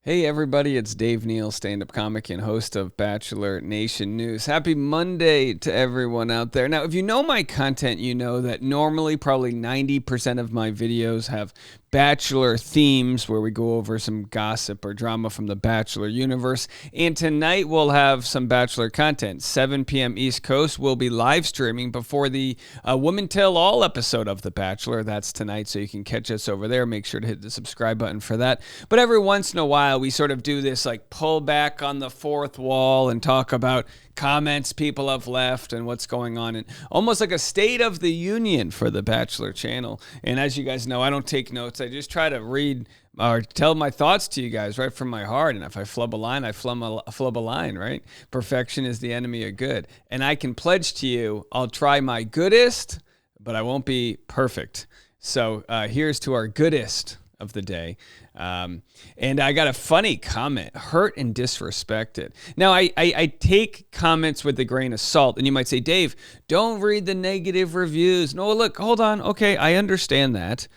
Hey everybody, it's Dave Neal, stand-up comic and host of Bachelor Nation News. Happy Monday to everyone out there. Now, if you know my content, you know that normally probably 90% of my videos have Bachelor themes where we go over some gossip or drama from the Bachelor universe. And tonight we'll have some Bachelor content. 7 p.m. East Coast, we'll be live streaming before the Women Tell All episode of The Bachelor. That's tonight, so you can catch us over there. Make sure to hit the subscribe button for that. But every once in a while, we sort of do this like pull back on the fourth wall and talk about comments people have left and what's going on, and almost like a state of the union for the Bachelor channel. And as you guys know, I don't take notes. I just try to read or tell my thoughts to you guys right from my heart. And if I flub a line, I flub a line, right? Perfection is the enemy of good. And I can pledge to you, I'll try my goodest, but I won't be perfect. So here's to our goodest of the day. And I got a funny comment, hurt and disrespected. Now, I take comments with a grain of salt, and you might say, Dave, don't read the negative reviews. No, look, hold on. Okay, I understand that.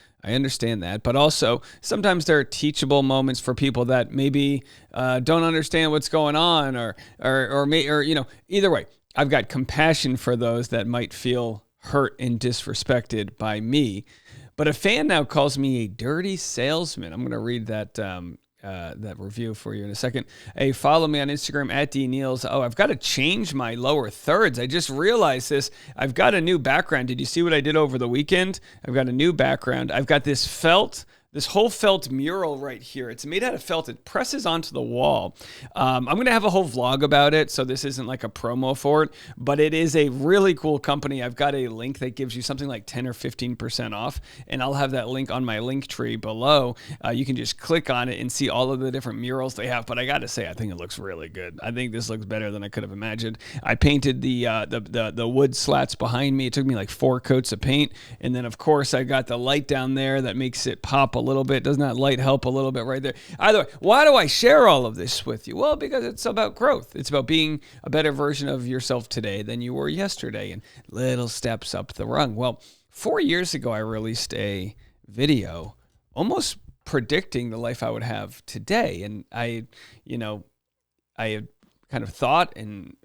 But also, sometimes there are teachable moments for people that maybe don't understand what's going on, or either way, I've got compassion for those that might feel hurt and disrespected by me. But a fan now calls me a dirty salesman. I'm going to read that review for you in a second. Hey, follow me on Instagram at DNeals. Oh, I've got to change my lower thirds. I just realized this. I've got a new background. Did you see what I did over the weekend? I've got a new background. I've got this whole felt mural right here. It's made out of felt. It presses onto the wall. I'm going to have a whole vlog about it, so this isn't like a promo for it, but it is a really cool company. I've got a link that gives you something like 10 or 15% off, and I'll have that link on my link tree below. You can just click on it and see all of the different murals they have, but I got to say, I think it looks really good. I think this looks better than I could have imagined. I painted the wood slats behind me. It took me like 4 coats of paint, and then, of course, I got the light down there that makes it pop a little bit. Doesn't that light help a little bit right there? Either way, why do I share all of this with you? Well, because it's about growth. It's about being a better version of yourself today than you were yesterday, and little steps up the rung. Well, 4 years ago, I released a video almost predicting the life I would have today. And I had kind of thought and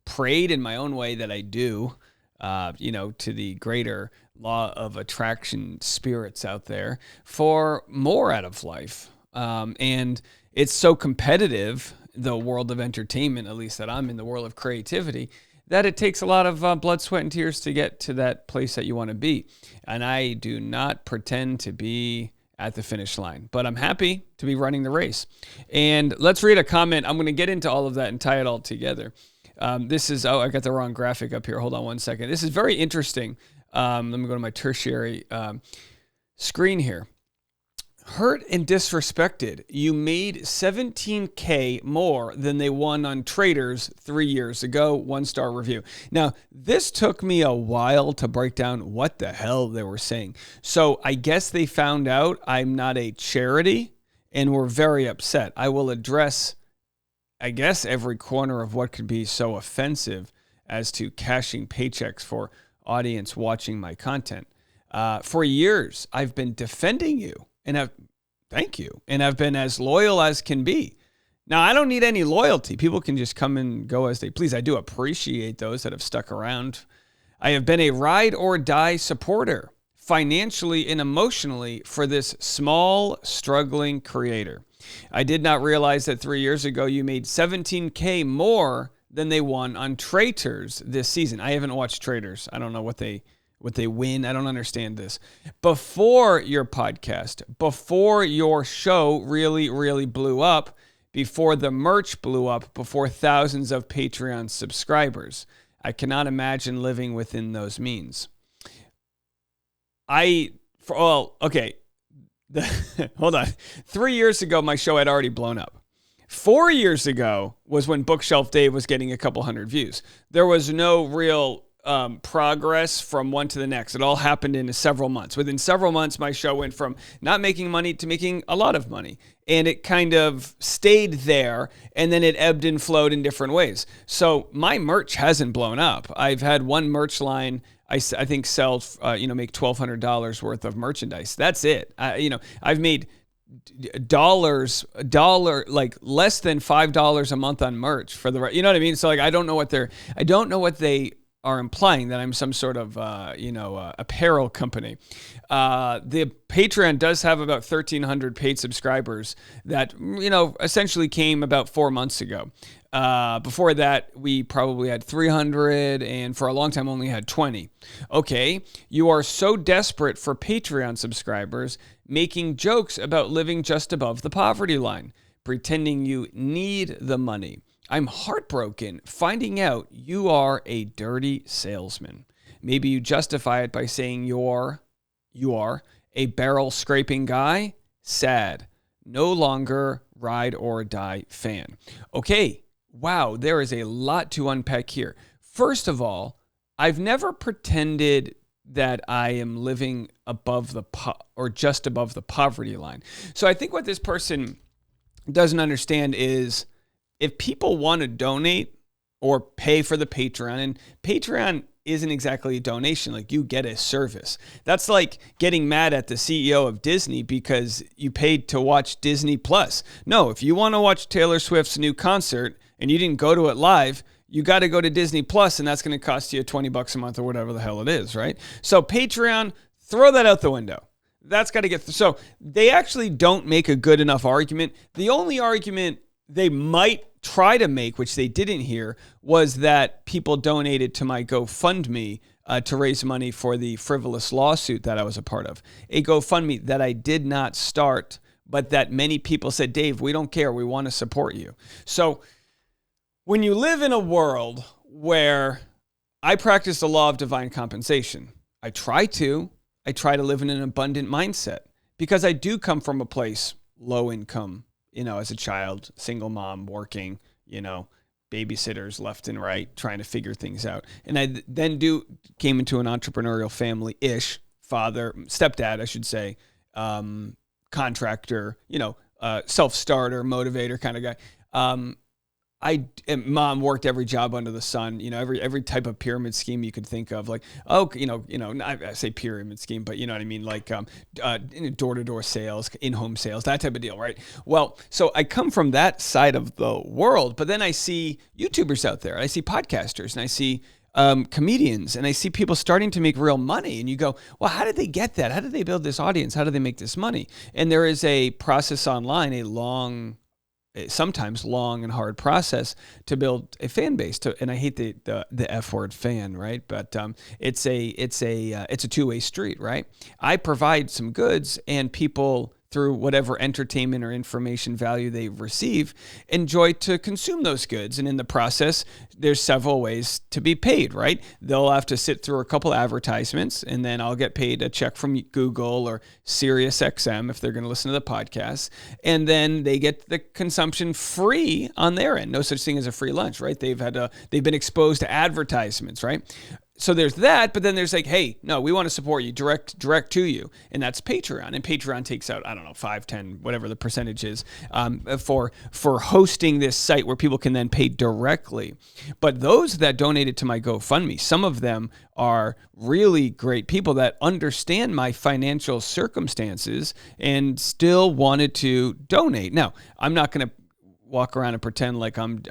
prayed in my own way that I do, to the greater law of attraction spirits out there for more out of life. And it's so competitive, the world of entertainment, at least that I'm in, the world of creativity, that it takes a lot of blood, sweat, and tears to get to that place that you want to be. And I do not pretend to be at the finish line, but I'm happy to be running the race. And let's read a comment. I'm going to get into all of that and tie it all together. This is, I got the wrong graphic up here. Hold on one second. This is very interesting. Let me go to my tertiary screen here. Hurt and disrespected. You made $17K more than they won on Traders 3 years ago. 1-star review. Now, this took me a while to break down what the hell they were saying. So I guess they found out I'm not a charity and were very upset. I will address, I guess, every corner of what could be so offensive as to cashing paychecks for audience watching my content. For years, I've been defending you, and thank you, and I've been as loyal as can be. Now, I don't need any loyalty. People can just come and go as they please. I do appreciate those that have stuck around. I have been a ride or die supporter, financially and emotionally, for this small, struggling creator. I did not realize that 3 years ago you made $17K more than they won on Traitors this season. I haven't watched Traitors. I don't know what they win. I don't understand this. Before your podcast, before your show really, really blew up, before the merch blew up, before thousands of Patreon subscribers, I cannot imagine living within those means. Hold on. 3 years ago, my show had already blown up. 4 years ago was when Bookshelf Dave was getting a couple hundred views. There was no real progress from one to the next. It all happened in several months. Within several months, my show went from not making money to making a lot of money. And it kind of stayed there, and then it ebbed and flowed in different ways. So my merch hasn't blown up. I've had one merch line I think sell, make $1,200 worth of merchandise. That's it. I've made like less than $5 a month on merch for the, you know what I mean? So like, I don't know what they are implying, that I'm some sort of, apparel company. The Patreon does have about 1,300 paid subscribers that, essentially came about 4 months ago. Before that, we probably had 300, and for a long time only had 20. Okay, you are so desperate for Patreon subscribers, making jokes about living just above the poverty line, pretending you need the money. I'm heartbroken finding out you are a dirty salesman. Maybe you justify it by saying you are a barrel scraping guy. Sad. No longer ride or die fan. Okay. Wow, there is a lot to unpack here. First of all, I've never pretended that I am living above or just above the poverty line. So I think what this person doesn't understand is, if people want to donate or pay for the Patreon, and Patreon isn't exactly a donation, like you get a service. That's like getting mad at the CEO of Disney because you paid to watch Disney Plus. No, if you want to watch Taylor Swift's new concert and you didn't go to it live, you got to go to Disney Plus, and that's going to cost you $20 a month or whatever the hell it is, right? So Patreon, throw that out the window. That's got to get so they actually don't make a good enough argument. The only argument they might try to make, which they didn't hear, was that people donated to my GoFundMe to raise money for the frivolous lawsuit that I was a part of. A GoFundMe that I did not start, but that many people said, Dave, we don't care. We want to support you. So when you live in a world where I practice the law of divine compensation, I try to live in an abundant mindset, because I do come from a place, low income, as a child, single mom, working, babysitters left and right, trying to figure things out. And I then came into an entrepreneurial family-ish, stepdad, I should say, contractor, self-starter, motivator kind of guy. Mom worked every job under the sun, every type of pyramid scheme you could think of, like, I say pyramid scheme, but you know what I mean? Like, door-to-door sales, in-home sales, that type of deal, right? Well, so I come from that side of the world, but then I see YouTubers out there, I see podcasters, and I see comedians, and I see people starting to make real money, and you go, well, how did they get that? How did they build this audience? How did they make this money? And there is a process online, sometimes long and hard process to build a fan base. And I hate the F word, fan, right? But it's a two-way street, right? I provide some goods, and people, through whatever entertainment or information value they receive, enjoy to consume those goods. And in the process, there's several ways to be paid, right? They'll have to sit through a couple advertisements, and then I'll get paid a check from Google or SiriusXM if they're going to listen to the podcast. And then they get the consumption free on their end. No such thing as a free lunch, right? They've been exposed to advertisements, right? So there's that, but then there's like, hey, no, we want to support you, direct to you. And that's Patreon. And Patreon takes out, 5, 10, whatever the percentage is, for hosting this site where people can then pay directly. But those that donated to my GoFundMe, some of them are really great people that understand my financial circumstances and still wanted to donate. Now, I'm not going to walk around and pretend like I'm,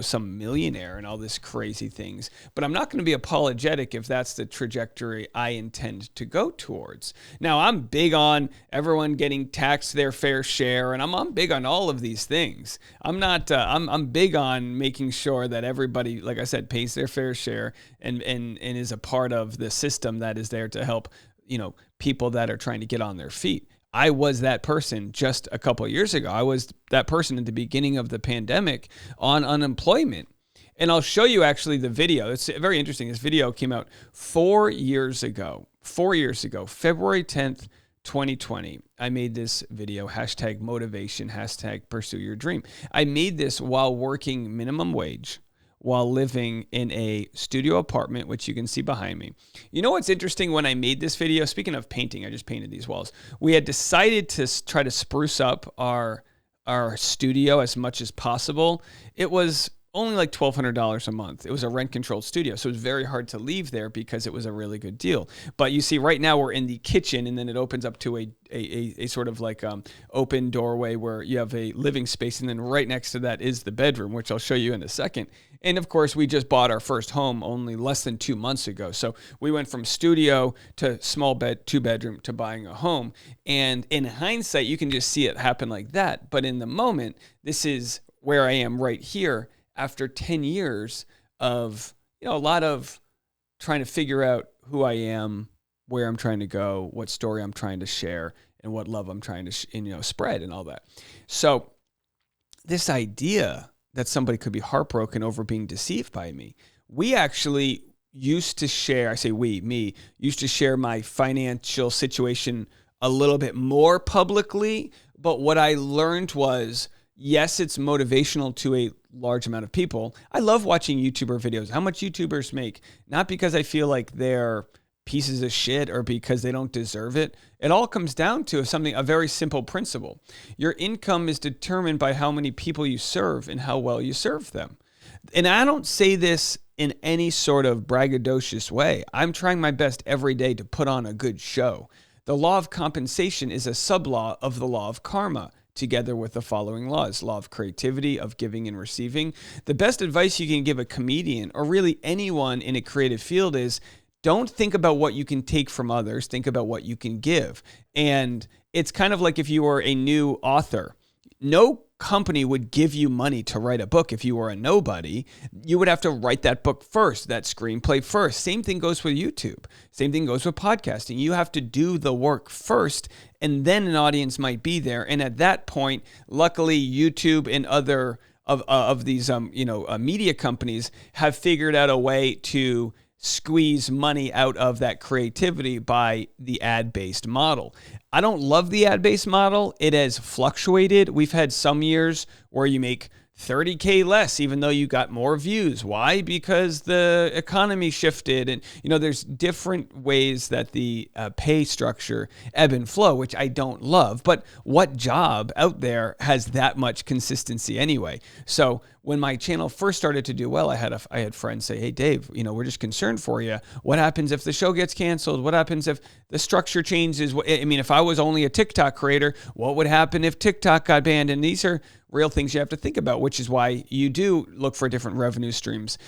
some millionaire and all this crazy things. But I'm not going to be apologetic if that's the trajectory I intend to go towards. Now, I'm big on everyone getting taxed their fair share, and I'm big on all of these things. I'm not. I'm big on making sure that everybody, like I said, pays their fair share and is a part of the system that is there to help, people that are trying to get on their feet. I was that person just a couple of years ago. I was that person at the beginning of the pandemic on unemployment. And I'll show you actually the video. It's very interesting. This video came out 4 years ago. 4 years ago, February 10th, 2020. I made this video, #motivation, #pursue your dream. I made this while working minimum wage, while living in a studio apartment, which you can see behind me. You know what's interesting when I made this video? Speaking of painting, I just painted these walls. We had decided to try to spruce up our studio as much as possible. It was only like $1,200 a month. It was a rent-controlled studio, so it was very hard to leave there because it was a really good deal. But you see, right now we're in the kitchen, and then it opens up to a sort of like open doorway where you have a living space, and then right next to that is the bedroom, which I'll show you in a second. And of course, we just bought our first home only less than 2 months ago. So we went from studio to small bed, 2-bedroom to buying a home. And in hindsight, you can just see it happen like that. But in the moment, this is where I am right here after 10 years of, a lot of trying to figure out who I am, where I'm trying to go, what story I'm trying to share, and what love I'm trying to spread and all that. So this idea that somebody could be heartbroken over being deceived by me. We actually used to share, I say we, me, used to share my financial situation a little bit more publicly. But what I learned was, yes, it's motivational to a large amount of people. I love watching YouTuber videos, how much YouTubers make, not because I feel like they're pieces of shit or because they don't deserve it. It all comes down to a very simple principle. Your income is determined by how many people you serve and how well you serve them. And I don't say this in any sort of braggadocious way. I'm trying my best every day to put on a good show. The law of compensation is a sub-law of the law of karma, together with the following laws: law of creativity, of giving and receiving. The best advice you can give a comedian, or really anyone in a creative field, is don't think about what you can take from others. Think about what you can give. And it's kind of like if you were a new author. No company would give you money to write a book if you were a nobody. You would have to write that book first, that screenplay first. Same thing goes with YouTube. Same thing goes with podcasting. You have to do the work first, and then an audience might be there. And at that point, luckily, YouTube and other of these media companies have figured out a way to squeeze money out of that creativity by the ad-based model. I don't love the ad-based model. It has fluctuated. We've had some years where you make $30K less, even though you got more views. Why? Because the economy shifted. And, there's different ways that the pay structure ebb and flow, which I don't love. But what job out there has that much consistency anyway? So when my channel first started to do well, I had friends say, "Hey, Dave, we're just concerned for you. What happens if the show gets canceled? What happens if the structure changes? If I was only a TikTok creator, what would happen if TikTok got banned?" And these are real things you have to think about, which is why you do look for different revenue streams.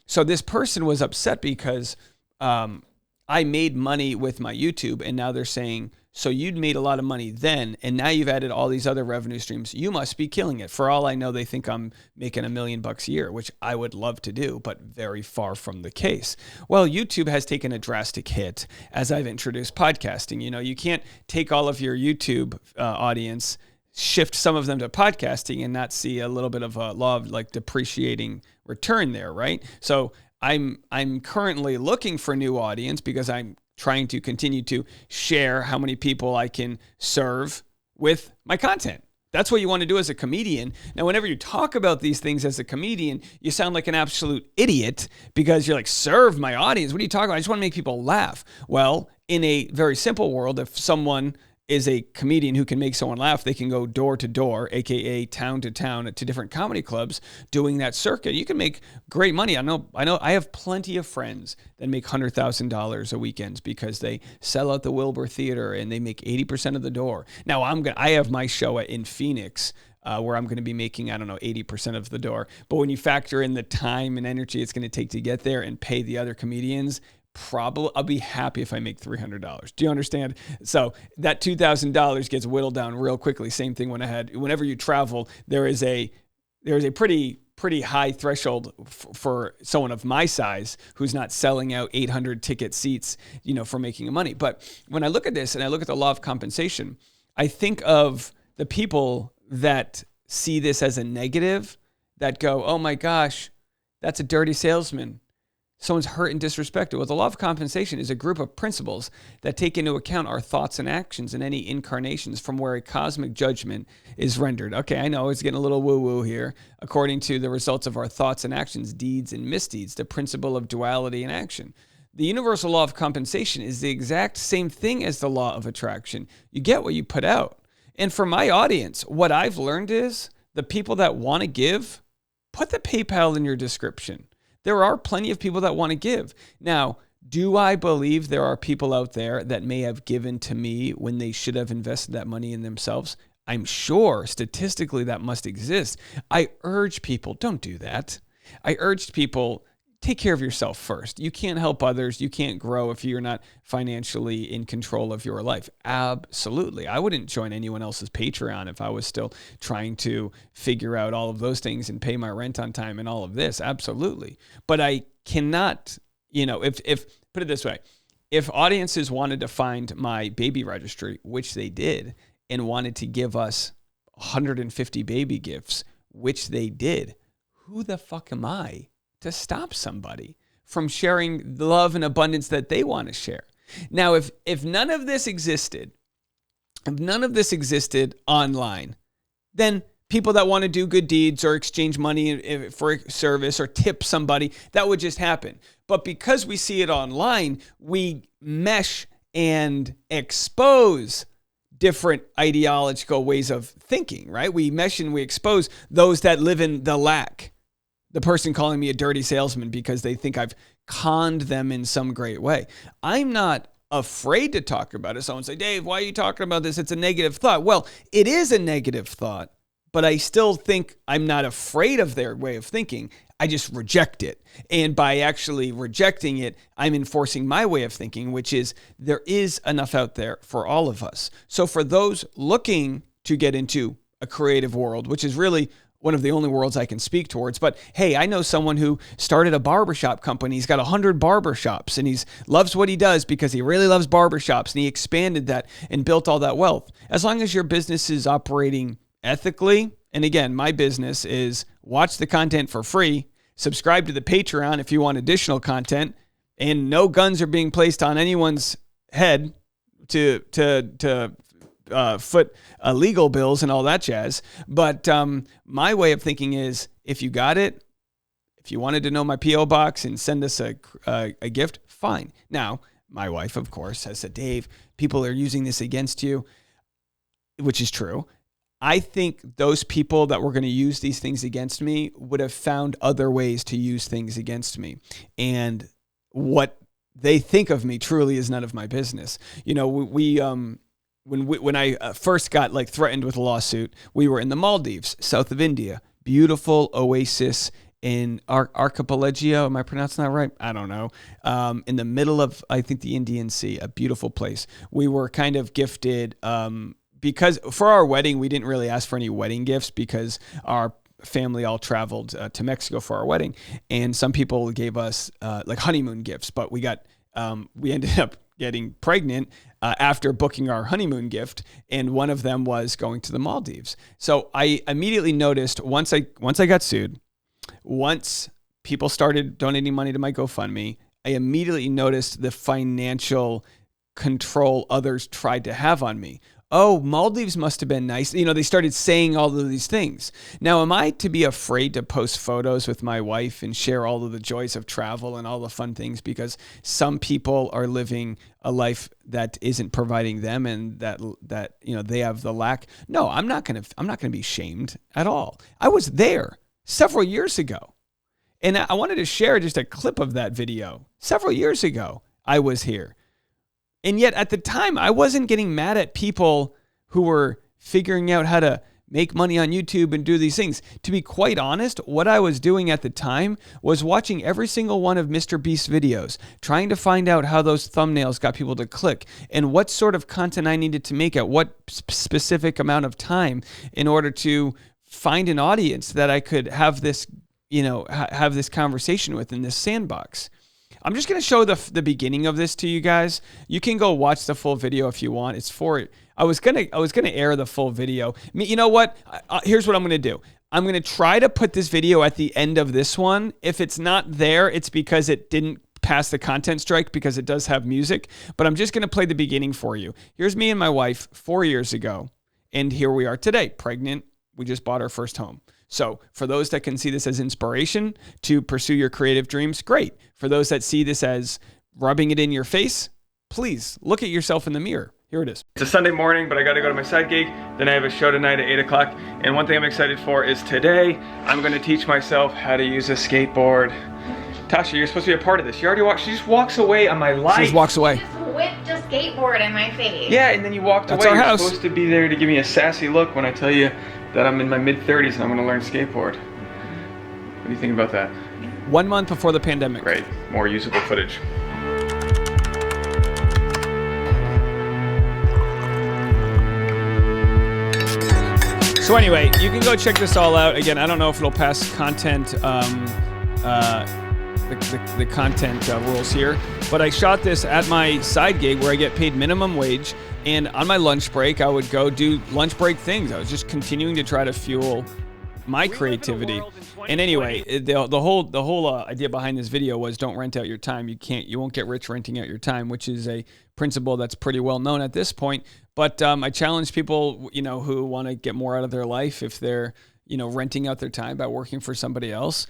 So this person was upset because I made money with my YouTube, and now they're saying, so you'd made a lot of money then, and now you've added all these other revenue streams. You must be killing it. For all I know, they think I'm making $1 million a year, which I would love to do, but very far from the case. Well, YouTube has taken a drastic hit as I've introduced podcasting. You can't take all of your YouTube audience, shift some of them to podcasting, and not see a little bit of a law of like depreciating return there, right? So I'm currently looking for new audience because I'm trying to continue to share how many people I can serve with my content. That's what you want to do as a comedian. Now, whenever you talk about these things as a comedian, you sound like an absolute idiot because you're like, serve my audience. What are you talking about? I just want to make people laugh. Well, in a very simple world, if someone is a comedian who can make someone laugh, they can go door to door, aka town to town, to different comedy clubs doing that circuit. You can make great money. I know I have plenty of friends that make $100,000 a weekend because they sell out the Wilbur Theater and they make 80% of the door. Now I have my show in Phoenix where I'm going to be making, 80% of the door. But when you factor in the time and energy it's going to take to get there and pay the other comedians, probably I'll be happy if I make $300. Do you understand? So that $2,000 gets whittled down real quickly. Same thing whenever you travel, there is a pretty high threshold for someone of my size who's not selling out 800 ticket seats, for making money. But when I look at this and I look at the law of compensation, I think of the people that see this as a negative, that go, "Oh my gosh, that's a dirty salesman. Someone's hurt and disrespected." Well, the law of compensation is a group of principles that take into account our thoughts and actions in any incarnations from where a cosmic judgment is rendered. Okay, I know it's getting a little woo-woo here. According to the results of our thoughts and actions, deeds and misdeeds, the principle of duality in action. The universal law of compensation is the exact same thing as the law of attraction. You get what you put out. And for my audience, what I've learned is the people that want to give put the PayPal in your description. There are plenty of people that want to give. Now, do I believe there are people out there that may have given to me when they should have invested that money in themselves? I'm sure statistically that must exist. I urge people, don't do that. I urge people, take care of yourself first. You can't help others. You can't grow if you're not financially in control of your life. Absolutely. I wouldn't join anyone else's Patreon if I was still trying to figure out all of those things and pay my rent on time and all of this. Absolutely. But I cannot, if put it this way, if audiences wanted to find my baby registry, which they did, and wanted to give us 150 baby gifts, which they did, who the fuck am I to stop somebody from sharing the love and abundance that they want to share? Now, if none of this existed, online, then people that want to do good deeds or exchange money for a service or tip somebody, that would just happen. But because we see it online, we mesh and expose different ideological ways of thinking, right? We mesh and we expose those that live in the lack. The person calling me a dirty salesman because they think I've conned them in some great way. I'm not afraid to talk about it. Someone say, Dave, why are you talking about this? It's a negative thought. Well, it is a negative thought, but I still think I'm not afraid of their way of thinking. I just reject it. And by actually rejecting it, I'm enforcing my way of thinking, which is there is enough out there for all of us. So for those looking to get into a creative world, which is really one of the only worlds I can speak towards. But hey, I know someone who started a barbershop company. He's got 100 barbershops and he loves what he does because he really loves barbershops, and he expanded that and built all that wealth. As long as your business is operating ethically, and again, my business is watch the content for free, subscribe to the Patreon if you want additional content, and no guns are being placed on anyone's head to foot legal bills and all that jazz. But my way of thinking is, if you got it, if you wanted to know my P.O. box and send us a gift, fine. Now, my wife, of course, has said, Dave, people are using this against you, which is true. I think those people that were going to use these things against me would have found other ways to use things against me. And what they think of me truly is none of my business. When I first got threatened with a lawsuit, we were in the Maldives, south of India, beautiful oasis in Archipelago. Am I pronouncing that right? I don't know. In the middle of, I think, the Indian Sea, a beautiful place. We were kind of gifted, because for our wedding, we didn't really ask for any wedding gifts because our family all traveled to Mexico for our wedding. And some people gave us honeymoon gifts, but we ended up getting pregnant after booking our honeymoon gift, and one of them was going to the Maldives. So I immediately noticed once I got sued, once people started donating money to my GoFundMe, I immediately noticed the financial control others tried to have on me. Oh, Maldives must have been nice. They started saying all of these things. Now, am I to be afraid to post photos with my wife and share all of the joys of travel and all the fun things because some people are living a life that isn't providing them and that they have the lack? No, I'm not going to be shamed at all. I was there several years ago, and I wanted to share just a clip of that video. Several years ago, I was here. And yet at the time, I wasn't getting mad at people who were figuring out how to make money on YouTube and do these things. To be quite honest, what I was doing at the time was watching every single one of Mr. Beast's videos, trying to find out how those thumbnails got people to click and what sort of content I needed to make at what specific amount of time in order to find an audience that I could have this, have this conversation with in this sandbox. I'm just going to show the beginning of this to you guys. You can go watch the full video if you want. It's for it. I was gonna air the full video. You know what? Here's what I'm going to do. I'm going to try to put this video at the end of this one. If it's not there, it's because it didn't pass the content strike because it does have music. But I'm just going to play the beginning for you. Here's me and my wife 4 years ago. And here we are today, pregnant. We just bought our first home. So for those that can see this as inspiration to pursue your creative dreams, great. For those that see this as rubbing it in your face, please look at yourself in the mirror. Here it is. It's a Sunday morning, but I gotta go to my side gig. Then I have a show tonight at 8 o'clock. And one thing I'm excited for is today, I'm gonna teach myself how to use a skateboard. Tasha, you're supposed to be a part of this. You already walked, she just walks away on my life. She just walks away. You just whipped a skateboard in my face. Yeah, and then you walked That's away. our You're house. supposed to be there to give me a sassy look when I tell you that I'm in my mid-30s and I'm gonna learn skateboard. What do you think about that? 1 month before the pandemic. Great, more usable footage. So anyway, you can go check this all out. Again, I don't know if it'll pass content, the content rules here, but I shot this at my side gig where I get paid minimum wage, and on my lunch break, I would go do lunch break things. I was just continuing to try to fuel my creativity. And anyway, the whole idea behind this video was don't rent out your time. You won't get rich renting out your time, which is a principle that's pretty well known at this point. But I challenge people, who want to get more out of their life if they're, renting out their time by working for somebody else,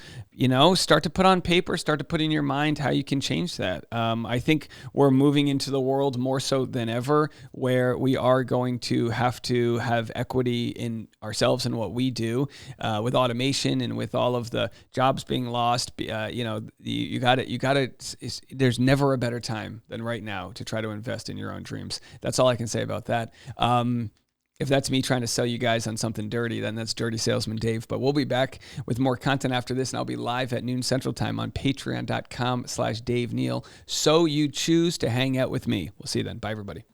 start to put on paper, start to put in your mind how you can change that. I think we're moving into the world more so than ever where we are going to have equity in ourselves and what we do with automation and with all of the jobs being lost. You got it. There's never a better time than right now to try to invest in your own dreams. That's all I can say about that. If that's me trying to sell you guys on something dirty, then that's Dirty Salesman Dave. But we'll be back with more content after this, and I'll be live at noon Central Time on patreon.com/Dave Neal. So you choose to hang out with me. We'll see you then. Bye, everybody.